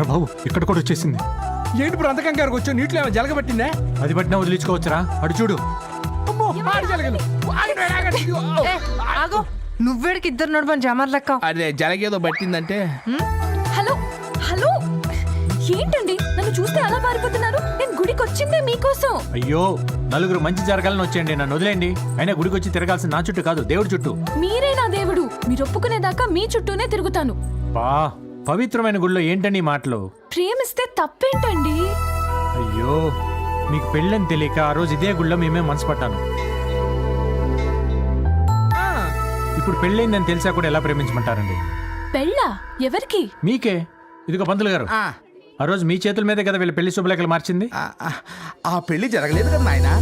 ఏంట్రా బాబు ఇక్కడ కూడా వచ్చేసింది. ఏంటి ఇప్పుడు అంత కంగారు వచ్చావు? నీటిలో ఏమైనా జలగబట్టిందా? అది పట్టినా వదిలించుకోవచ్చురా, అటు చూడు. అమ్మో, ఆడి జలగలు. ఆగండి, ఆగండి. ఆగో, నువ్వేడికి ఇద్దరు నడవని జామర్ లెక్క. అదే జలగేదో పట్టిందంటే. హలో హలో, ఏంటండి నన్ను చూస్తే అలా పారిపోతున్నారు? నేను గుడికి వచ్చిందే మీకోసం. అయ్యో, నలుగురు మంచి జరగాలని వచ్చేయండి, నన్ను వదిలేండి. అయినా గుడికి వచ్చి తిరగాల్సిన నా చుట్టూ కాదు, దేవుడి చుట్టూ. మీరే నా దేవుడు, మీరు ఒప్పుకునేదాకా మీ చుట్టూనే తిరుగుతాను. బా, పవిత్రమైన గుడిలో ఏంటండి ఈ మాటలు? ప్రేమిస్తే తప్పేంటండి? అయ్యో, మీకు పెళ్ళని తెలియక ఆ రోజు ఇదే గుడిలో మేమే మనసు పట్టాను. ఇప్పుడు పెళ్ళైందని తెలిసా కూడా ఎలా ప్రేమించమంటారండి? పెళ్ళా? ఎవరికి? మీకే. ఇదిగో పంతులు గారు, ఆ రోజు మీ చేతుల మీదే కదా వీళ్ళ పెళ్లి శుభలేఖలు మార్చింది. ఆ పెళ్లి జరగలేదు కదా నాయనా.